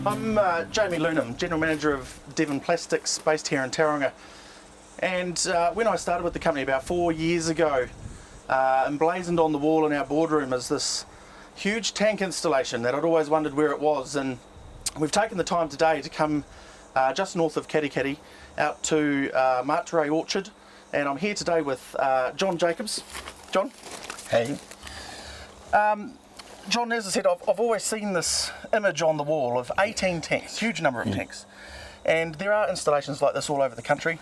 I'm Jamie Loonham, General Manager of Devan Plastics, based here in Tauranga. And when I started with the company about 4 years ago, emblazoned on the wall in our boardroom is this huge tank installation that I'd always wondered where it was. And we've taken the time today to come just north of Katikati out to Martere Orchard. And I'm here today with John Jacobs. John? Hey. John, as I said, I've always seen this image on the wall of 18 tanks, huge number of tanks. And there are installations like this all over the country,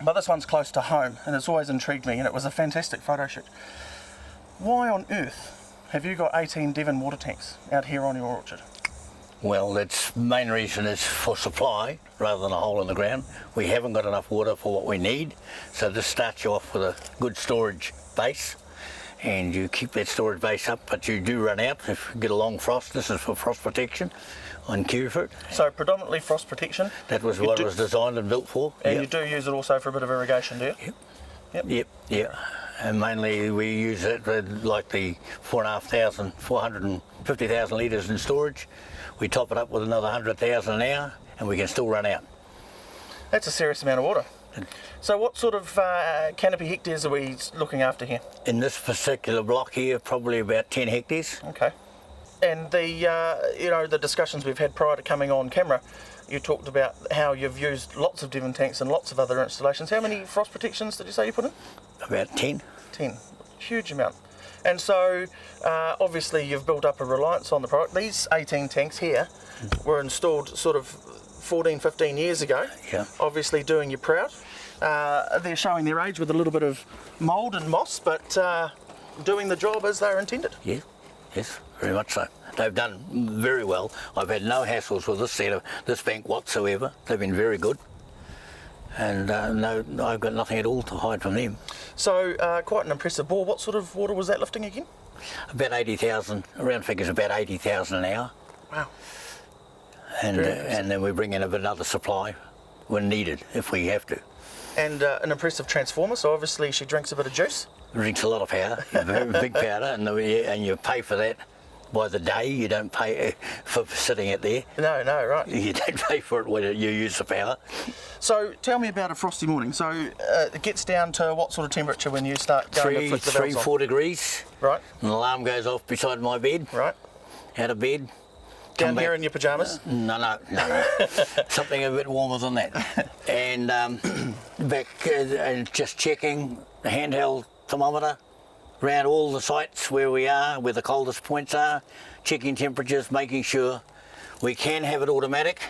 but this one's close to home and it's always intrigued me, and it was a fantastic photo shoot. Why on earth have you got 18 Devan water tanks out here on your orchard? Well, the main reason is for supply rather than a hole in the ground. We haven't got enough water for what we need, so this starts you off with a good storage base. And you keep that storage base up, but you do run out if you get a long frost. This is for frost protection on kiwi fruit. So predominantly frost protection. That was what it was designed and built for. And you do use it also for a bit of irrigation, do you? Yep. And mainly we use it with like the 450,000 litres in storage. We top it up with another 100,000 an hour and we can still run out. That's a serious amount of water. So what sort of canopy hectares are we looking after here? In this particular block here, probably about 10 hectares. Okay. And the discussions we've had prior to coming on camera, you talked about how you've used lots of Devan tanks and lots of other installations. How many frost protections did you say you put in? About 10. 10. Huge amount. And so obviously you've built up a reliance on the product. These 18 tanks here were installed sort of 14, 15 years ago. Yeah. Obviously doing you proud. They're showing their age with a little bit of mould and moss, but doing the job as they're intended. Yeah, yes, very much so. They've done very well. I've had no hassles with this bank whatsoever. They've been very good. And no, I've got nothing at all to hide from them. So quite an impressive bore. What sort of water was that lifting again? About 80,000, around figures about 80,000 an hour. Wow. And then we bring in another supply when needed, if we have to. And an impressive transformer, so obviously she drinks a bit of juice. Drinks a lot of powder, very big powder, and you pay for that by the day. You don't pay for sitting it there. No, right. You don't pay for it when you use the power. So tell me about a frosty morning. So it gets down to what sort of temperature when you start going to flick the valves on? 4 degrees. Right. An alarm goes off beside my bed. Right. Out of bed. Down here in your pyjamas? No. Something a bit warmer than that. And back and just checking the handheld thermometer around all the sites where we are, where the coldest points are, checking temperatures, making sure we can have it automatic,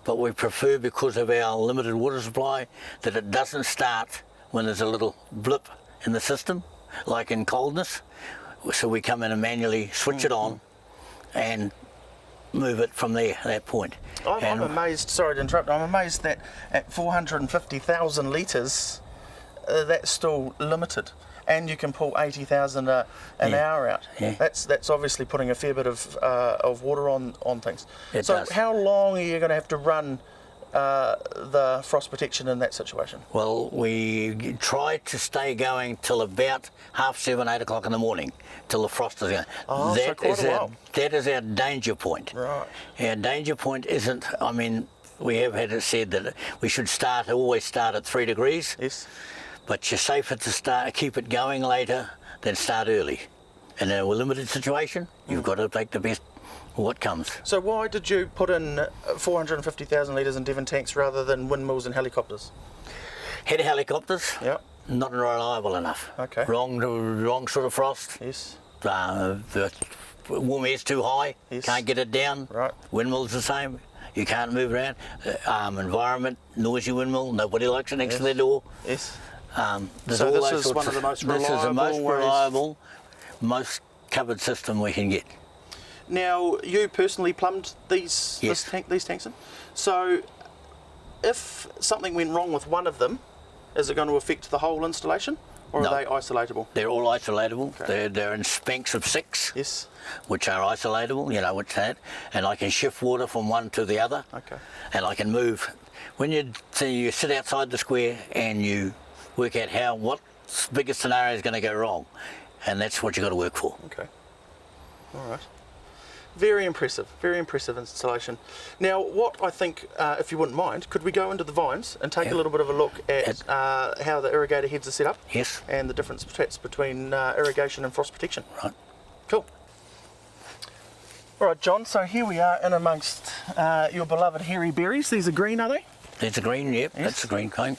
but we prefer, because of our limited water supply, that it doesn't start when there's a little blip in the system, like in coldness. So we come in and manually switch it on and move it from there, that point. I'm amazed, sorry to interrupt, I'm amazed that at 450,000 litres, that's still limited. And you can pull 80,000 an hour out. Yeah. That's obviously putting a fair bit of water on things. It so does. How long are you going to have to run the frost protection in that situation? Well, we try to stay going till about 7:30, 8 o'clock in the morning, till the frost is going. Oh, so quite a while. That is our danger point. Right. Our danger point isn't, we have had it said that we should always start at 3 degrees. Yes. But you're safer to keep it going later than start early. In a limited situation, you've got to make the best of what comes. So why did you put in 450,000 litres in Devan tanks rather than windmills and helicopters? Had helicopters, not reliable enough. Okay. Wrong sort of frost. Yes. The warm air's too high, can't get it down. Right. Windmill's the same, you can't move around. Environment, noisy windmill, nobody likes it next to their door. Yes. So this is one of the most reliable. This is the most reliable, most covered system we can get. Now, you personally plumbed these tanks in. So, if something went wrong with one of them, is it going to affect the whole installation, or No. are they isolatable? They're all isolatable. Okay. They're in spanks of 6. Yes. Which are isolatable. Which that, and I can shift water from one to the other. Okay. And I can move. When you sit outside the square and you work out what biggest scenario is going to go wrong, and that's what you've got to work for. Okay. All right. Very impressive installation. Now, what I think, if you wouldn't mind, could we go into the vines and take a little bit of a look at how the irrigator heads are set up? Yes. And the difference perhaps between irrigation and frost protection. Right. Cool. All right, John, so here we are in amongst your beloved hairy berries. These are green, are they? There's a green, yep, yes. That's the green cone.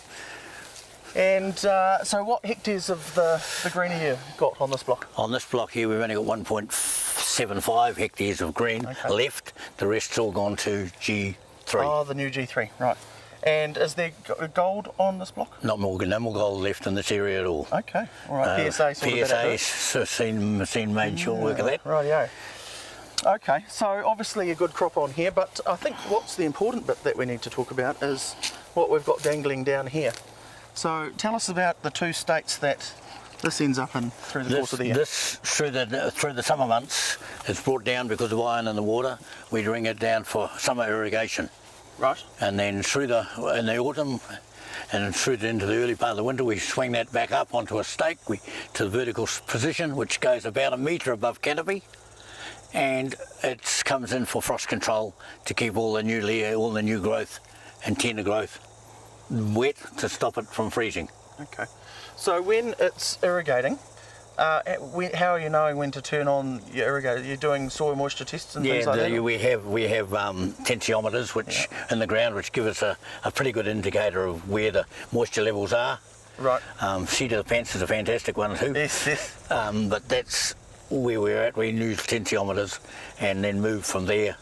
And so what hectares of the green have you got on this block? On this block here, we've only got 1.75 hectares of green left. The rest's all gone to G3. Oh, the new G3, right. And is there gold on this block? No more gold left in this area at all. Okay, all right. PSA sort of seen made short work of that. Rightio. Okay, so obviously a good crop on here, but I think what's the important bit that we need to talk about is what we've got dangling down here. So tell us about the two states that this ends up in through the course of the year. This, through the summer months, it's brought down because of iron in the water. We bring it down for summer irrigation. Right. And then in the autumn and into the early part of the winter, we swing that back up onto a stake to the vertical position, which goes about 1 metre above canopy. And it comes in for frost control to keep all the new growth and tender growth wet to stop it from freezing. Okay. So when it's irrigating, how are you knowing when to turn on your irrigator? You're doing soil moisture tests and things like that? we have tensiometers which in the ground which give us a pretty good indicator of where the moisture levels are. Right. Seat of the pants is a fantastic one too. Yes. But that's where we're at. We use tensiometers and then move from there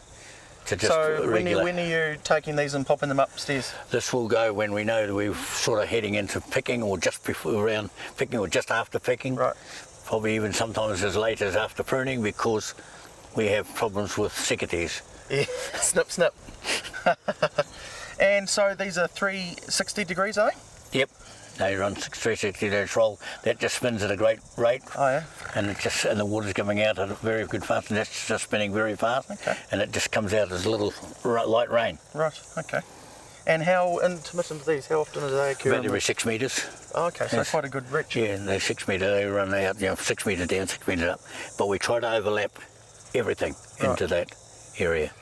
to just regular. When are you taking these and popping them upstairs? This will go when we know that we're sort of heading into picking or just around picking or just after picking. Right. Probably even sometimes as late as after pruning because we have problems with secateurs. Yeah, snip, snip. And so these are 360 degrees, are they? Yep. They run 360 degrees roll. That just spins at a great rate. Oh yeah. And the water's coming out at a very good fast, and that's just spinning very fast. Okay. And it just comes out as a little light rain. Right. Okay. And how intermittent are these? How often do they occur? About every 6 metres. Oh, okay, so quite a good reach. Yeah, and they're 6 metre. They run out, 6 metres down, 6 metres up. But we try to overlap everything into that area.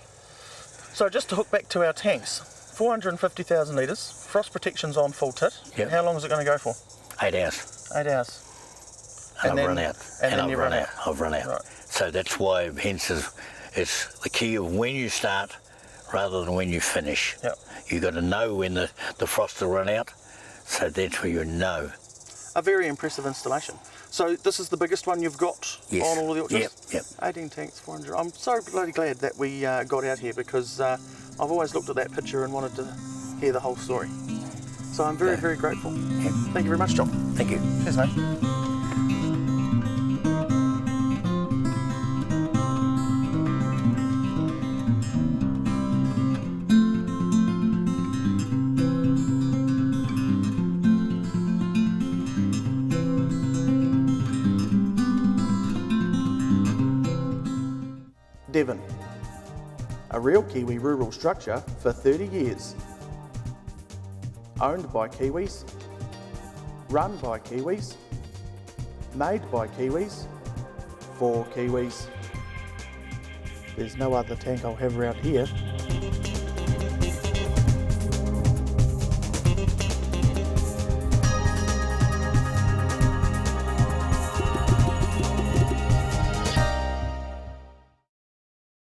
So just to hook back to our tanks, 450,000 litres. Frost protection's on full tit. Yep. How long is it going to go for? 8 hours. 8 hours. And I've run out. And then you run out. I've run out. Right. So that's why, hence, it's the key of when you start rather than when you finish. Yep. You've got to know when the frost will run out, so that's where you know. A very impressive installation. So this is the biggest one you've got on all of the orchards? Yep. 18 tanks, 400. I'm so bloody glad that we got out here because I've always looked at that picture and wanted to hear the whole story. So I'm very, very grateful. Yep. Thank you very much, John. Thank you. Cheers, mate. Devan, a real Kiwi rural structure for 30 years. Owned by Kiwis, run by Kiwis, made by Kiwis, for Kiwis. There's no other tank I'll have around here